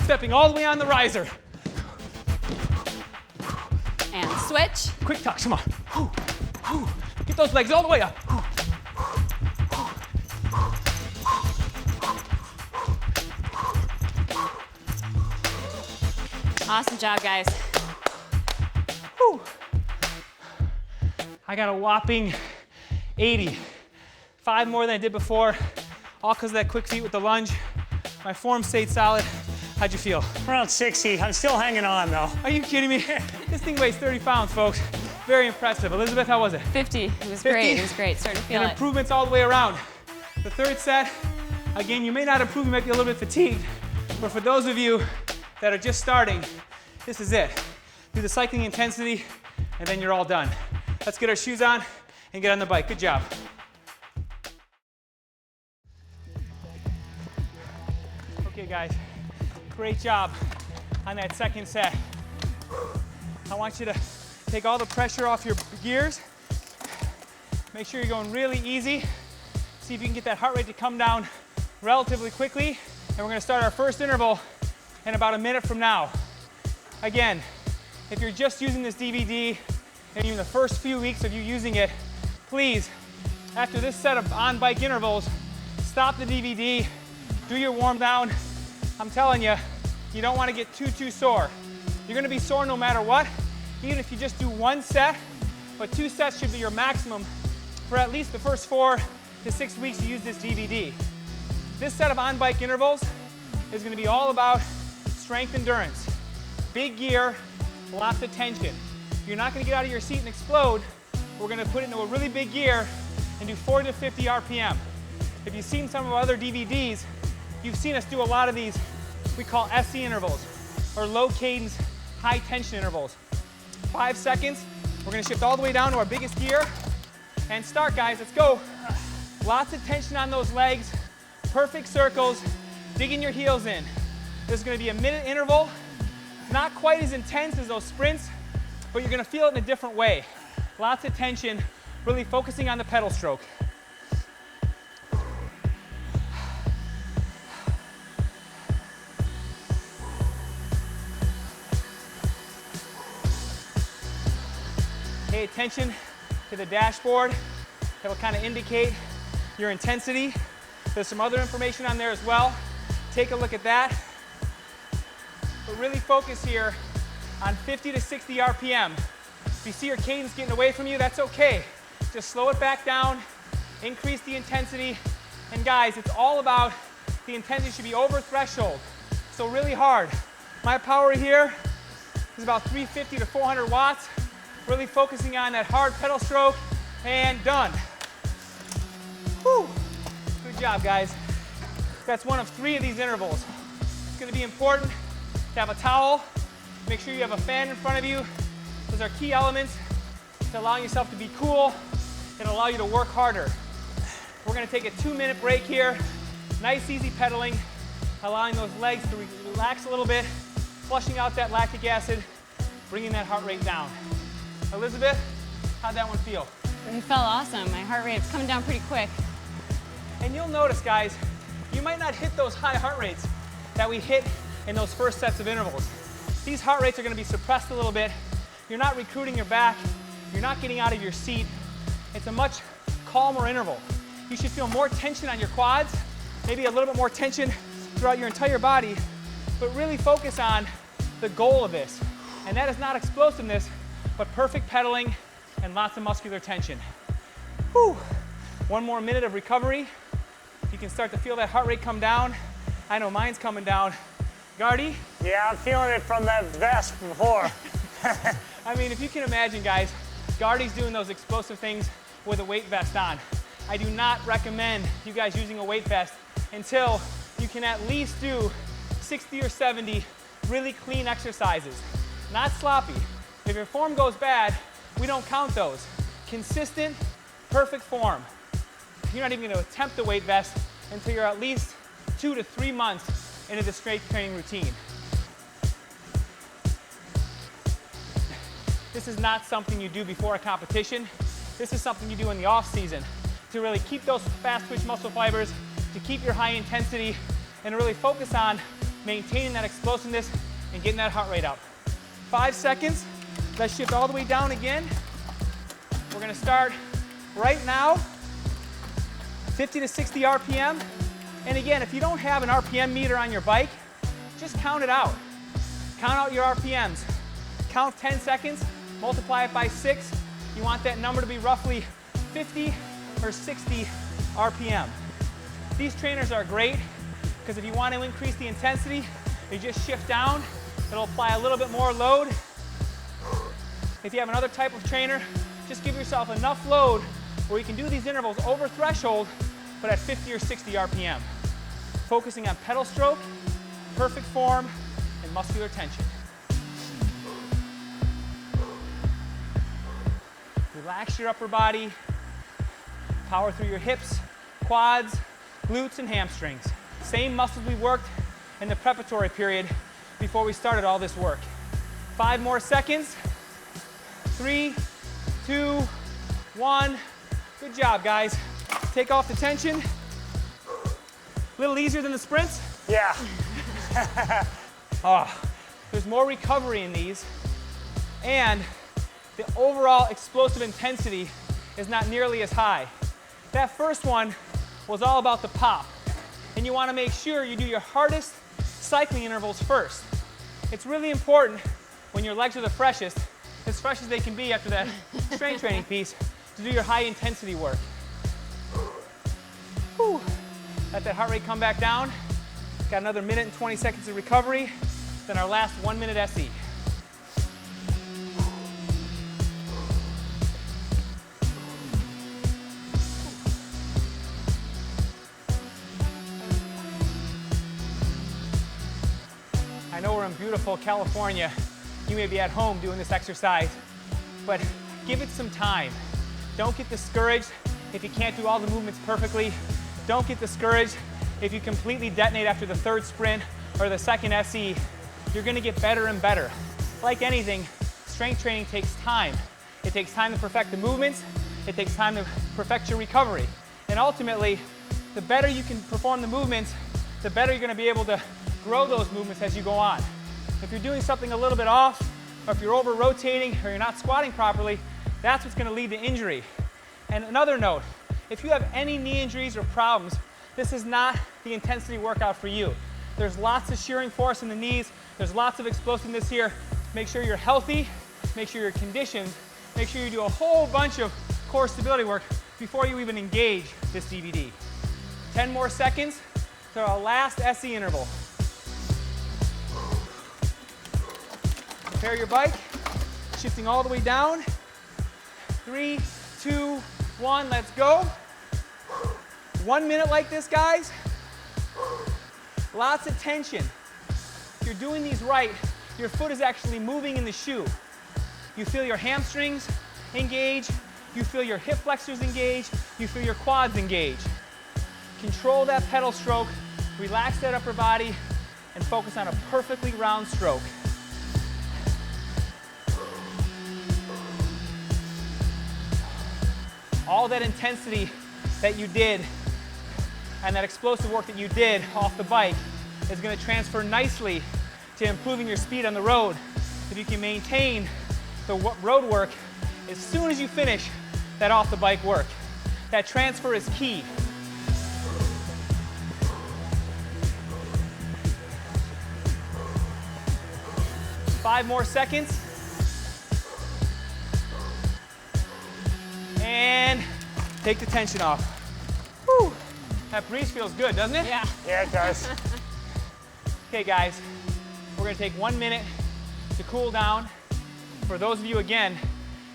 Stepping all the way on the riser. And switch. Quick tucks, come on. Get those legs all the way up. Awesome job, guys. Whew. I got a whopping 80. 5 more than I did before, all because of that quick feet with the lunge. My form stayed solid. How'd you feel? Around 60. I'm still hanging on, though. Are you kidding me? This thing weighs 30 pounds, folks. Very impressive. Elizabeth, how was it? 50. It was 50. great. It was great. Starting to feel And it. improvements all the way around. The third set, again, you may not improve, you might be a little bit fatigued, but for those of you that are just starting, this is it. Do the cycling intensity, and then you're all done. Let's get our shoes on and get on the bike. Good job. Okay, guys, great job on that second set. I want you to take all the pressure off your gears. Make sure you're going really easy. See if you can get that heart rate to come down relatively quickly. And we're gonna start our first interval in about a minute from now. Again, if you're just using this DVD and you're in the first few weeks of you using it, please, after this set of on-bike intervals, stop the DVD, do your warm down. I'm telling you, you don't want to get too sore. You're gonna be sore no matter what, even if you just do one set, but 2 sets should be your maximum for at least the first 4 to 6 weeks you use this DVD. This set of on-bike intervals is gonna be all about strength endurance. Big gear, lots of tension. You're not gonna get out of your seat and explode. We're gonna put it into a really big gear and do 40 to 50 RPM. If you've seen some of our other DVDs, you've seen us do a lot of these, we call SC intervals, or low cadence, high tension intervals. 5 seconds, we're gonna shift all the way down to our biggest gear and start, guys, let's go. Lots of tension on those legs, Perfect circles, digging your heels in. This is gonna be a minute interval. Not quite as intense as those sprints, but you're gonna feel it in a different way. Lots of tension, really focusing on the pedal stroke. Pay attention to the dashboard. That will kind of indicate your intensity. There's some other information on there as well. Take a look at that. But really focus here on 50 to 60 RPM. If you see your cadence getting away from you, that's okay. Just slow it back down, increase the intensity. And guys, it's all about the intensity should be over threshold. So really hard. My power here is about 350 to 400 watts. Really focusing on that hard pedal stroke, and done. Whew. Good job, guys. That's one of 3 of these intervals. It's gonna be important to have a towel. Make sure you have a fan in front of you. Those are key elements to allowing yourself to be cool and allow you to work harder. We're gonna take a 2-minute break here. Nice, easy pedaling, allowing those legs to relax a little bit, flushing out that lactic acid, bringing that heart rate down. Elizabeth, how'd that one feel? It felt awesome. My heart rate's coming down pretty quick. And you'll notice, guys, you might not hit those high heart rates that we hit in those first sets of intervals. These heart rates are going to be suppressed a little bit. You're not recruiting your back. You're not getting out of your seat. It's a much calmer interval. You should feel more tension on your quads, maybe a little bit more tension throughout your entire body, but really focus on the goal of this. And that is not explosiveness, but perfect pedaling and lots of muscular tension. Whew. One more minute of recovery. You can start to feel that heart rate come down. I know mine's coming down. Gardy? Yeah, I'm feeling it from that vest before. I mean, if you can imagine, guys, Gardy's doing those explosive things with a weight vest on. I do not recommend you guys using a weight vest until you can at least do 60 or 70 really clean exercises. Not sloppy. If your form goes bad, we don't count those. Consistent, perfect form. You're not even going to attempt the weight vest until you're at least 2 to 3 months into the strength training routine. This is not something you do before a competition. This is something you do in the off season to really keep those fast twitch muscle fibers, to keep your high intensity, and to really focus on maintaining that explosiveness and getting that heart rate up. 5 seconds. Let's shift all the way down again. We're gonna start right now, 50 to 60 RPM. And again, if you don't have an RPM meter on your bike, just count it out. Count out your RPMs. Count 10 seconds, multiply it by 6. You want that number to be roughly 50 or 60 RPM. These trainers are great because if you want to increase the intensity, you just shift down. It'll apply a little bit more load. If you have another type of trainer, just give yourself enough load where you can do these intervals over threshold, but at 50 or 60 RPM. Focusing on pedal stroke, perfect form, and muscular tension. Relax your upper body, power through your hips, quads, glutes, and hamstrings. Same muscles we worked in the preparatory period before we started all this work. 5 more seconds. 3, 2, 1. Good job, guys. Take off the tension. A little easier than the sprints? Yeah. There's more recovery in these, and the overall explosive intensity is not nearly as high. That first one was all about the pop, and you want to make sure you do your hardest cycling intervals first. It's really important when your legs are the freshest, as fresh as they can be after that strength training piece, to do your high intensity work. Whew. Let that heart rate come back down. Got another minute and 20 seconds of recovery, then our last 1 minute SE. I know we're in beautiful California. You may be at home doing this exercise, but give it some time. Don't get discouraged if you can't do all the movements perfectly. Don't get discouraged if you completely detonate after the third sprint or the second SE, you're gonna get better and better. Like anything, strength training takes time. It takes time to perfect the movements, it takes time to perfect your recovery. And ultimately, the better you can perform the movements, the better you're gonna be able to grow those movements as you go on. If you're doing something a little bit off, or if you're over rotating, or you're not squatting properly, that's what's gonna lead to injury. And another note, if you have any knee injuries or problems, this is not the intensity workout for you. There's lots of shearing force in the knees, there's lots of explosiveness here. Make sure you're healthy, make sure you're conditioned, make sure you do a whole bunch of core stability work before you even engage this DVD. 10 more seconds to our last SE interval. Prepare your bike, shifting all the way down. 3, 2, 1, let's go. 1 minute like this, guys. Lots of tension. If you're doing these right, your foot is actually moving in the shoe. You feel your hamstrings engage, you feel your hip flexors engage, you feel your quads engage. Control that pedal stroke, relax that upper body, and focus on a perfectly round stroke. All that intensity that you did and that explosive work that you did off the bike is going to transfer nicely to improving your speed on the road. If you can maintain the road work as soon as you finish that off the bike work. That transfer is key. Five more seconds. And take the tension off. Whew. That breeze feels good, doesn't it? Yeah. Yeah, it does. Okay, guys, we're gonna take 1 minute to cool down. For those of you, again,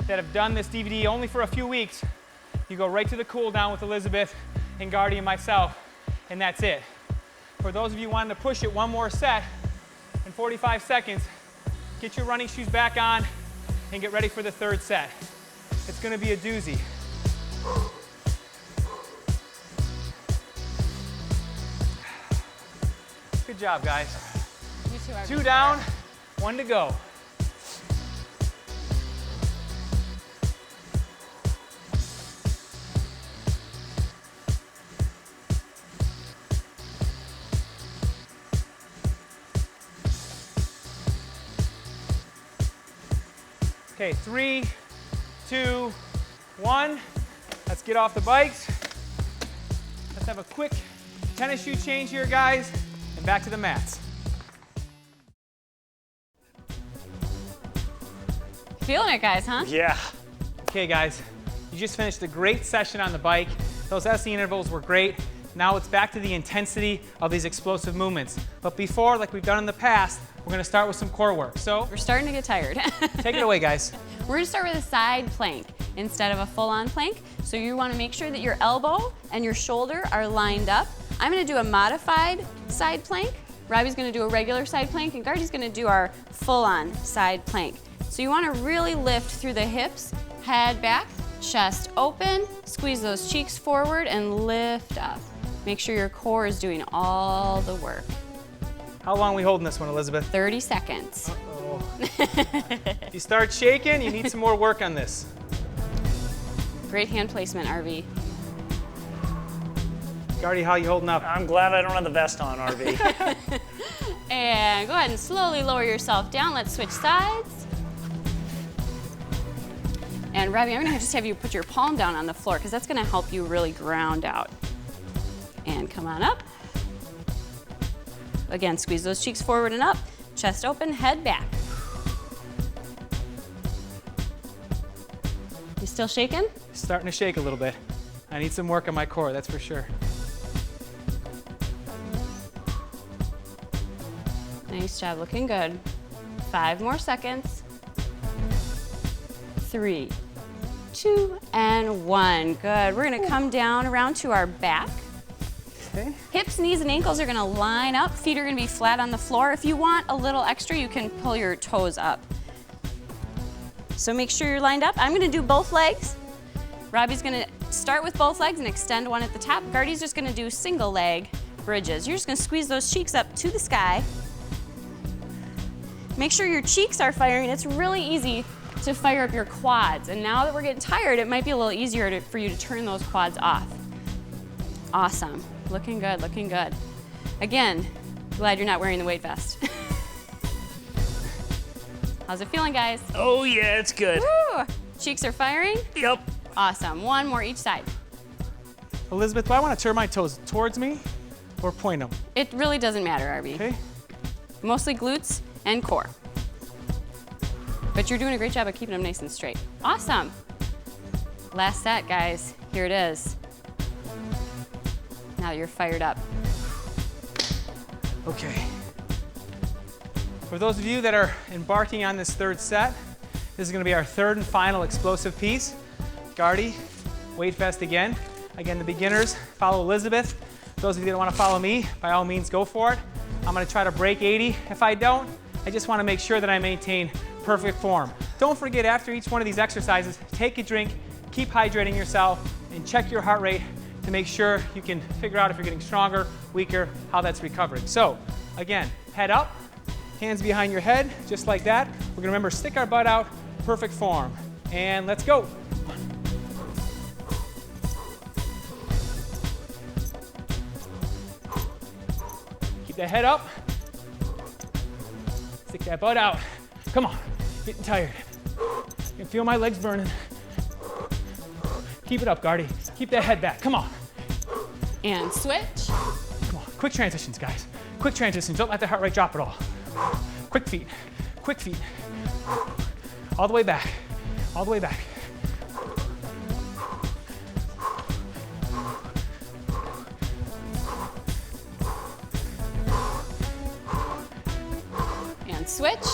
that have done this DVD only for a few weeks, you go right to the cool down with Elizabeth and Gardy and myself, and that's it. For those of you wanting to push it one more set in 45 seconds, get your running shoes back on and get ready for the third set. It's gonna be a doozy. Good job, guys. You two are 2 down, 1 to go. Okay, 3, 2, 1. Let's get off the bikes. Let's have a quick tennis shoe change here, guys, and back to the mats. feeling it, guys, huh? Yeah. Okay, guys, you just finished a great session on the bike. Those SE intervals were great. Now it's back to the intensity of these explosive movements. But before, like we've done in the past, we're gonna start with some core work. So, We're starting to get tired. take it away, guys. We're gonna start with a side plank instead of a full-on plank. So you wanna make sure that your elbow and your shoulder are lined up. I'm gonna do a modified side plank. Robbie's gonna do a regular side plank, and Gardy's gonna do our full-on side plank. So you wanna really lift through the hips, head back, chest open, squeeze those cheeks forward, and lift up. Make sure your core is doing all the work. How long are we holding this one, Elizabeth? 30 seconds. Uh-oh. If you start shaking, you need some more work on this. Great hand placement, RV. Gardy, how you holding up? I'm glad I don't have the vest on, RV. And go ahead and slowly lower yourself down. Let's switch sides. And Robbie, I'm gonna just have you put your palm down on the floor because that's gonna help you really ground out. And come on up. Again, squeeze those cheeks forward and up. Chest open, head back. You still shaking? Starting to shake a little bit. I need some work on my core, that's for sure. Nice job, looking good. 5 more seconds. 3, 2, and 1. Good. We're gonna come down around to our back. Okay. Hips, knees, and ankles are gonna line up. Feet are gonna be flat on the floor. If you want a little extra, you can pull your toes up. So make sure you're lined up. I'm gonna do both legs. Robbie's gonna start with both legs and extend one at the top. Gardy's just gonna do single leg bridges. You're just gonna squeeze those cheeks up to the sky. Make sure your cheeks are firing. It's really easy to fire up your quads. And now that we're getting tired, it might be a little easier for you to turn those quads off. Awesome, looking good, looking good. Again, glad you're not wearing the weight vest. How's it feeling, guys? Oh yeah, it's good. Woo! Cheeks are firing? Yep. Awesome, one more each side. Elizabeth, do I want to turn my toes towards me or point them? It really doesn't matter, RB. Okay. Mostly glutes and core. But you're doing a great job of keeping them nice and straight. Awesome. Last set, guys. Here it is. Now that you're fired up. Okay. For those of you that are embarking on this third set, this is going to be our third and final explosive piece. Guardy, weight vest again. Again, the beginners, follow Elizabeth. Those of you that want to follow me, by all means, go for it. I'm going to try to break 80. If I don't, I just want to make sure that I maintain perfect form. Don't forget, after each one of these exercises, take a drink, keep hydrating yourself, and check your heart rate to make sure you can figure out if you're getting stronger, weaker, how that's recovering. So, again, head up, hands behind your head, just like that. We're going to remember, stick our butt out, perfect form. And let's go. Keep that head up. Stick that butt out. Come on, getting tired. I can feel my legs burning. Keep it up, Guardy. Keep that head back, come on. And switch. Come on, quick transitions, guys. Quick transitions, don't let the heart rate drop at all. Quick feet, quick feet. All the way back, all the way back. And switch.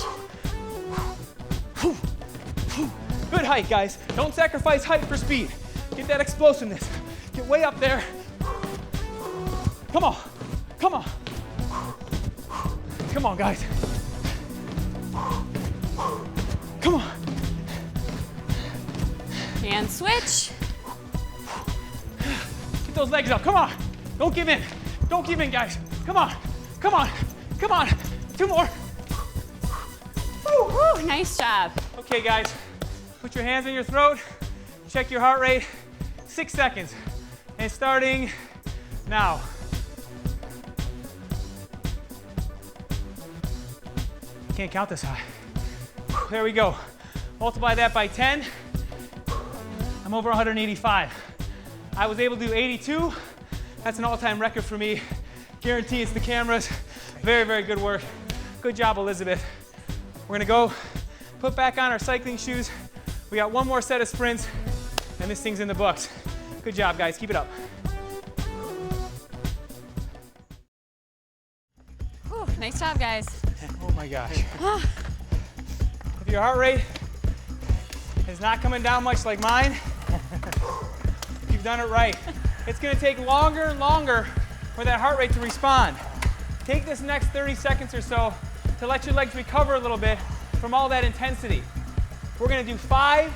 Good height, guys. Don't sacrifice height for speed. Get that explosiveness. Get way up there. Come on, come on. Come on, guys. Come on. And switch. Get those legs up, come on. Don't give in. Don't give in, guys. Come on, come on, come on. 2 more. Woo, woo, nice job. Okay, guys, put your hands on your throat, check your heart rate, 6 seconds, and starting now. Can't count this high. There we go. Multiply that by 10. I'm over 185. I was able to do 82. That's an all-time record for me. Guarantee it's the cameras. Very, very good work. Good job, Elizabeth. We're gonna go put back on our cycling shoes. We got 1 more set of sprints, and this thing's in the books. Good job, guys. Keep it up. Whew, nice job, guys. Oh my gosh. If your heart rate is not coming down much like mine, you've done it right. It's gonna take longer and longer for that heart rate to respond. Take this next 30 seconds or so to let your legs recover a little bit from all that intensity. We're gonna do 5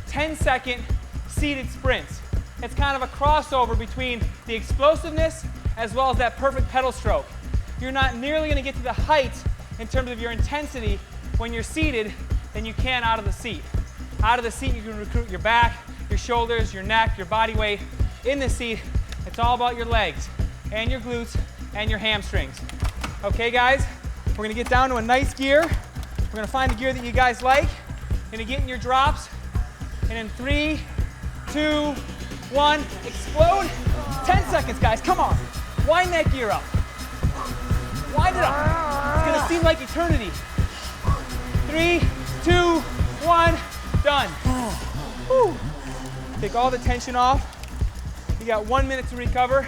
10-second seated sprints. It's kind of a crossover between the explosiveness as well as that perfect pedal stroke. You're not nearly gonna get to the height in terms of your intensity when you're seated than you can out of the seat. Out of the seat, you can recruit your back, your shoulders, your neck, your body weight. In the seat, it's all about your legs and your glutes and your hamstrings. Okay, guys? We're gonna get down to a nice gear. We're gonna find a gear that you guys like. Gonna get in your drops. And in 3, 2, 1, explode. 10 seconds, guys, come on. Wind that gear up. Wind it up. It's gonna seem like eternity. 3, 2, 1, done. Whew. Take all the tension off. You got 1 minute to recover.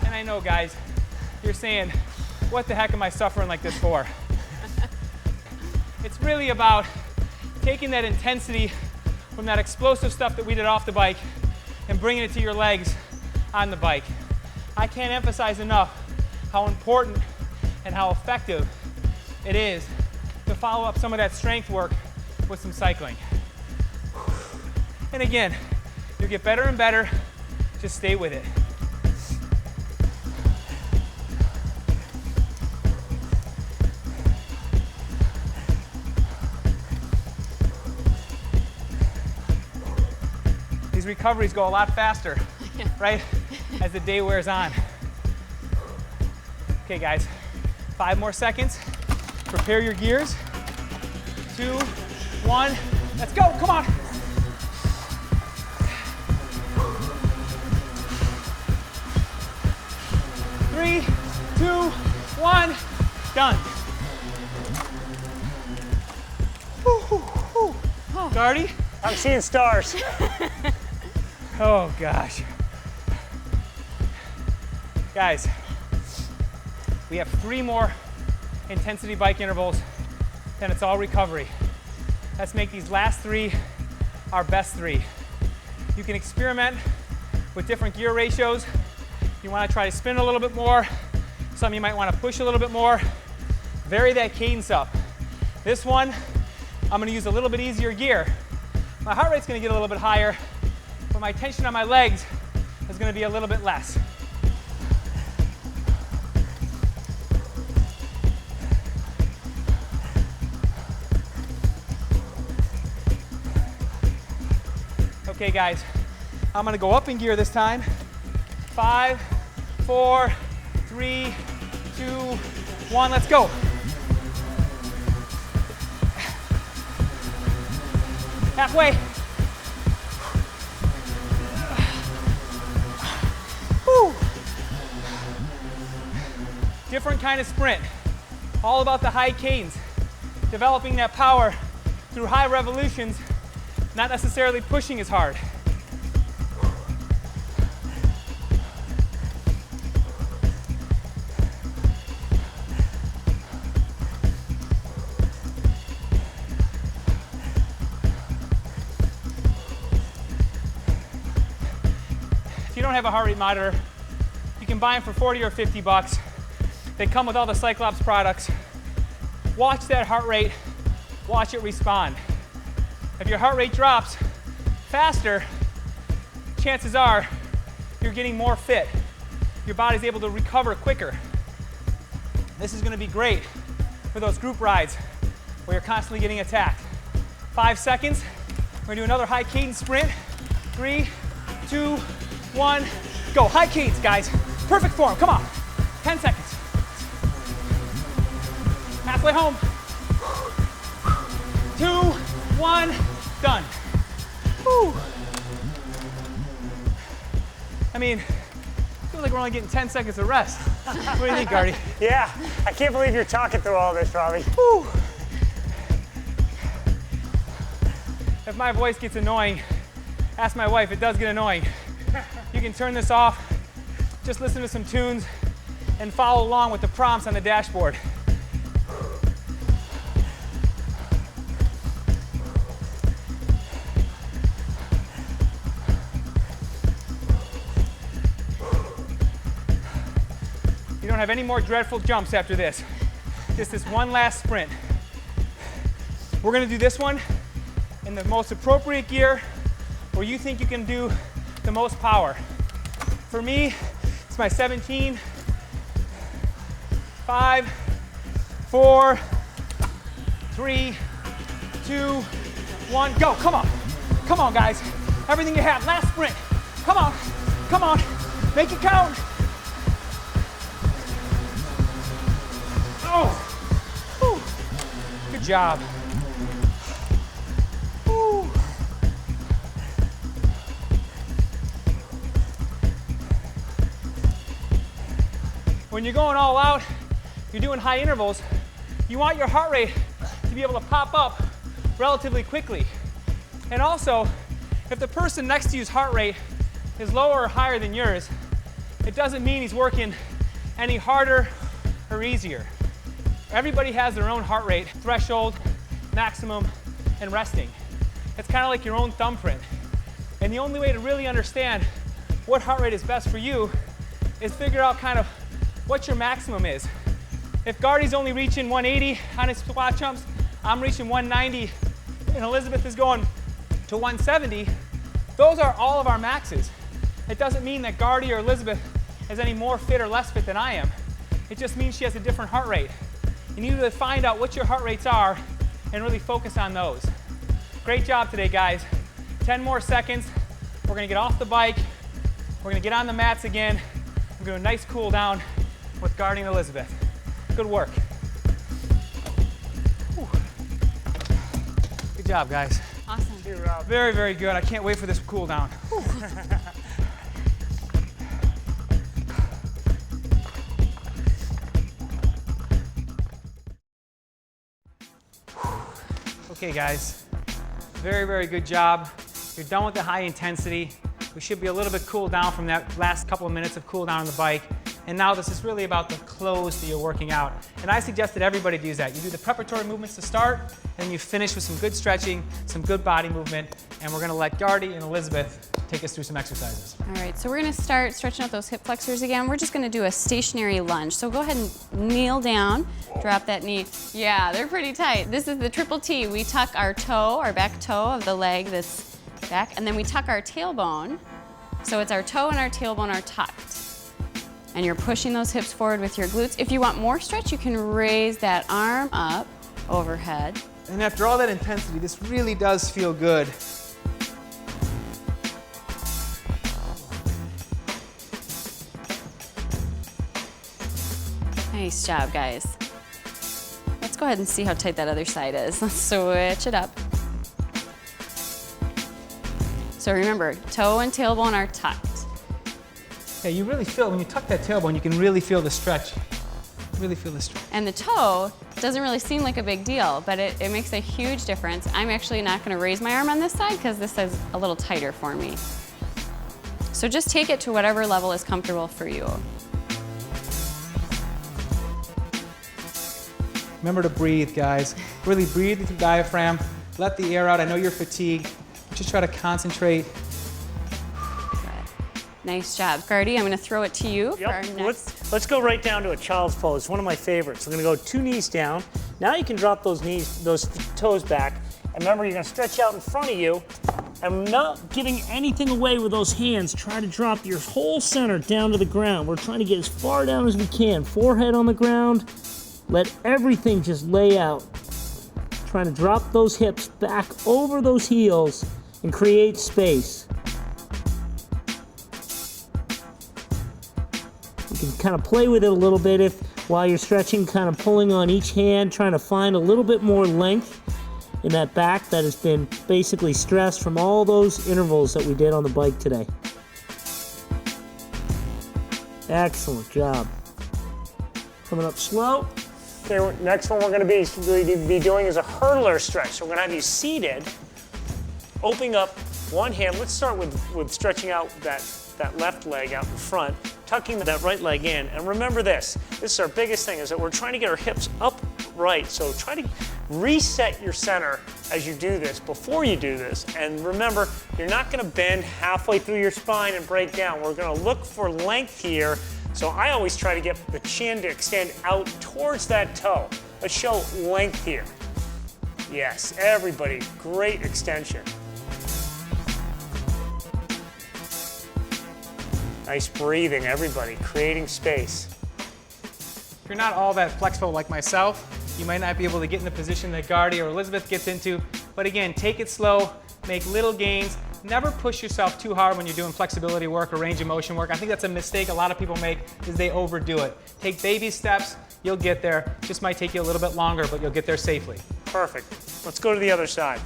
And I know, guys, you're saying, what the heck am I suffering like this for? It's really about taking that intensity from that explosive stuff that we did off the bike and bringing it to your legs on the bike. I can't emphasize enough how important and how effective it is to follow up some of that strength work with some cycling. And again, you'll get better and better. Just stay with it. these recoveries go a lot faster, right, as the day wears on. Okay, guys, 5 more seconds. Prepare your gears. 2, 1, let's go, come on. Three, 2, 1, done. Guardy? I'm seeing stars. Oh gosh. Guys, we have 3 more intensity bike intervals, then it's all recovery. Let's make these last 3 our best 3. You can experiment with different gear ratios. You want to try to spin a little bit more. Some you might want to push a little bit more. Vary that cadence up. This one, I'm going to use a little bit easier gear. My heart rate's going to get a little bit higher, but my tension on my legs is going to be a little bit less. Okay, guys, I'm going to go up in gear this time. 5, 4, 3, 2, 1, let's go. Halfway. Woo. Different kind of sprint. All about the high cadence. Developing that power through high revolutions, not necessarily pushing as hard. If you don't have a heart rate monitor, you can buy them for 40 or 50 bucks. They come with all the Cyclops products. Watch that heart rate, watch it respond. If your heart rate drops faster, chances are you're getting more fit. Your body's able to recover quicker. This is going to be great for those group rides where you're constantly getting attacked. 5 seconds. We're going to do another high cadence sprint. 3, 2, 1, go. High cadence, guys. Perfect form. Come on. 10 seconds. Halfway home. 2, 1, done. Whew. I mean, I feel like we're only getting 10 seconds of rest. What do you think, Guardy? Yeah, I can't believe you're talking through all this, Robbie. Whew. If my voice gets annoying, ask my wife. It does get annoying. You can turn this off, just listen to some tunes, and follow along with the prompts on the dashboard. You don't have any more dreadful jumps after this. Just this one last sprint. We're gonna do this one in the most appropriate gear where you think you can do the most power. For me, it's my 17, 5, 4, 3, 2, 1, go, come on. Come on, guys. Everything you have, last sprint. Come on, come on, make it count. Oh, whew. Good job. Whew. When you're going all out, you're doing high intervals, you want your heart rate to be able to pop up relatively quickly. And also, if the person next to you's heart rate is lower or higher than yours, it doesn't mean he's working any harder or easier. Everybody has their own heart rate, threshold, maximum, and resting. It's kind of like your own thumbprint. And the only way to really understand what heart rate is best for you is figure out kind of what your maximum is. If Guardy's only reaching 180 on his squat jumps, I'm reaching 190, and Elizabeth is going to 170, those are all of our maxes. It doesn't mean that Guardy or Elizabeth is any more fit or less fit than I am. It just means she has a different heart rate. You need to find out what your heart rates are and really focus on those. Great job today, guys. 10 more seconds. We're gonna get off the bike. We're gonna get on the mats again. We're gonna do a nice cool down with guarding Elizabeth. Good work. Whew. Good job, guys. Awesome. Very, very good. I can't wait for this cool down. Okay, guys. Very, very good job. You're done with the high intensity. We should be a little bit cooled down from that last couple of minutes of cool down on the bike. And now this is really about the close that you're working out. And I suggest that everybody do that. You do the preparatory movements to start, and you finish with some good stretching, some good body movement, and we're gonna let Gardy and Elizabeth take us through some exercises. All right, so we're gonna start stretching out those hip flexors again. We're just gonna do a stationary lunge. So go ahead and kneel down, drop that knee. Yeah, they're pretty tight. This is the triple T. We tuck our toe, our back toe of the leg that's back, and then we tuck our tailbone. So it's our toe and our tailbone are tucked. And you're pushing those hips forward with your glutes. If you want more stretch, you can raise that arm up overhead. And after all that intensity, this really does feel good. Nice job, guys. Let's go ahead and see how tight that other side is. Let's switch it up. So remember, toe and tailbone are tucked. Yeah, you really feel, when you tuck that tailbone, you can really feel the stretch. Really feel the stretch. And the toe doesn't really seem like a big deal, but it makes a huge difference. I'm actually not gonna raise my arm on this side because this is a little tighter for me. So just take it to whatever level is comfortable for you. Remember to breathe, guys. Really breathe with your diaphragm. Let the air out. I know you're fatigued. Just try to concentrate. Nice job. Gardy, I'm gonna throw it to you for our next. Let's go right down to a child's pose, one of my favorites. We're gonna go 2 knees down. Now you can drop those toes back. And remember, you're gonna stretch out in front of you. And not giving anything away with those hands. Try to drop your whole center down to the ground. We're trying to get as far down as we can. Forehead on the ground. Let everything just lay out. Trying to drop those hips back over those heels and create space. You can kind of play with it a little bit while you're stretching, kind of pulling on each hand, trying to find a little bit more length in that back that has been basically stressed from all those intervals that we did on the bike today. Excellent job. Coming up slow. Okay, next one we're going to be doing is a hurdler stretch. So we're going to have you seated, opening up one hand. Let's start with stretching out that left leg out in front, tucking that right leg in. And remember this is our biggest thing, is that we're trying to get our hips upright. So try to reset your center as you do this, before you do this. And remember, you're not going to bend halfway through your spine and break down. We're going to look for length here. So I always try to get the chin to extend out towards that toe. Let's show length here. Yes, everybody, great extension. Nice breathing, everybody, creating space. If you're not all that flexible like myself, you might not be able to get in the position that Gardy or Elizabeth gets into. But again, take it slow, make little gains. Never push yourself too hard when you're doing flexibility work or range of motion work. I think that's a mistake a lot of people make, is they overdo it. Take baby steps, you'll get there. Just might take you a little bit longer, but you'll get there safely. Perfect. Let's go to the other side.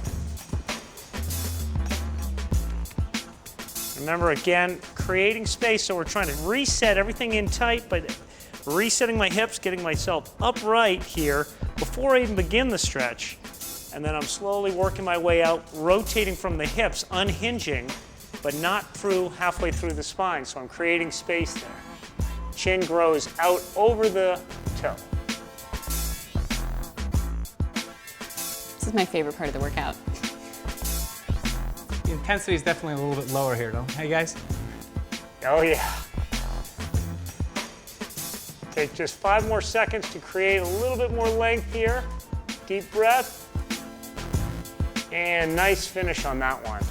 Remember, again, creating space, so we're trying to reset everything in tight, but resetting my hips, getting myself upright here before I even begin the stretch. And then I'm slowly working my way out, rotating from the hips, unhinging, but not through halfway through the spine. So I'm creating space there. Chin grows out over the toe. This is my favorite part of the workout. The intensity is definitely a little bit lower here, though. Hey, guys? Oh, yeah. Take just 5 more seconds to create a little bit more length here. Deep breath. And nice finish on that one.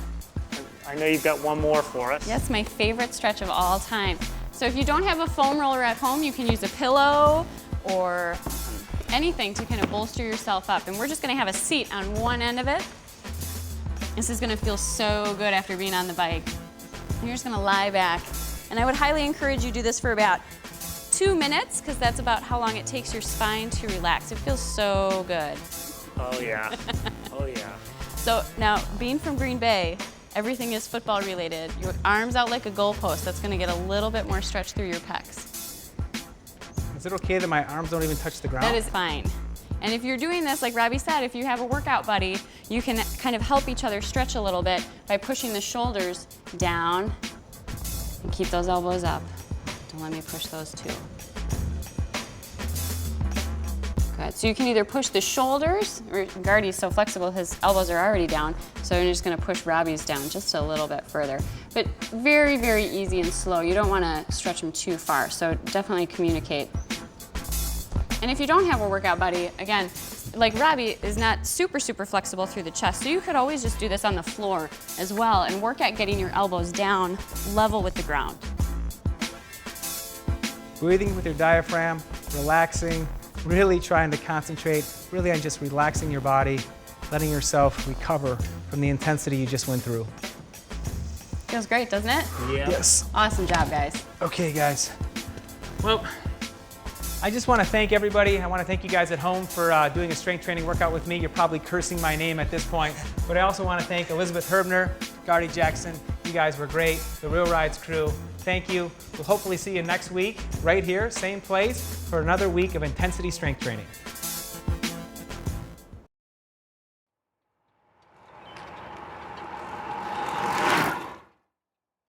I know you've got one more for us. Yes, my favorite stretch of all time. So if you don't have a foam roller at home, you can use a pillow or anything to kind of bolster yourself up. And we're just gonna have a seat on one end of it. This is gonna feel so good after being on the bike. And you're just gonna lie back. And I would highly encourage you to do this for about 2 minutes, because that's about how long it takes your spine to relax. It feels so good. Oh yeah, oh yeah. So now, being from Green Bay, everything is football related. Your arms out like a goalpost. That's gonna get a little bit more stretch through your pecs. Is it okay that my arms don't even touch the ground? That is fine. And if you're doing this, like Robbie said, if you have a workout buddy, you can kind of help each other stretch a little bit by pushing the shoulders down and keep those elbows up. Don't let me push those too. Good. So you can either push the shoulders, or Gardy's so flexible, his elbows are already down, so you're just gonna push Robbie's down just a little bit further. But very, very easy and slow. You don't wanna stretch them too far, so definitely communicate. And if you don't have a workout buddy, again, like Robbie is not super, super flexible through the chest, so you could always just do this on the floor as well and work at getting your elbows down level with the ground. Breathing with your diaphragm, relaxing, really trying to concentrate really on just relaxing your body, letting yourself recover from the intensity you just went through. Feels great, doesn't it? Yeah. Yes. Awesome job, guys. Okay, guys. Well, I just want to thank everybody. I want to thank you guys at home for doing a strength training workout with me. You're probably cursing my name at this point. But I also want to thank Elizabeth Herbner, Gardy Jackson. You guys were great. The Real Rides crew. Thank you. We'll hopefully see you next week right here, same place, for another week of intensity strength training.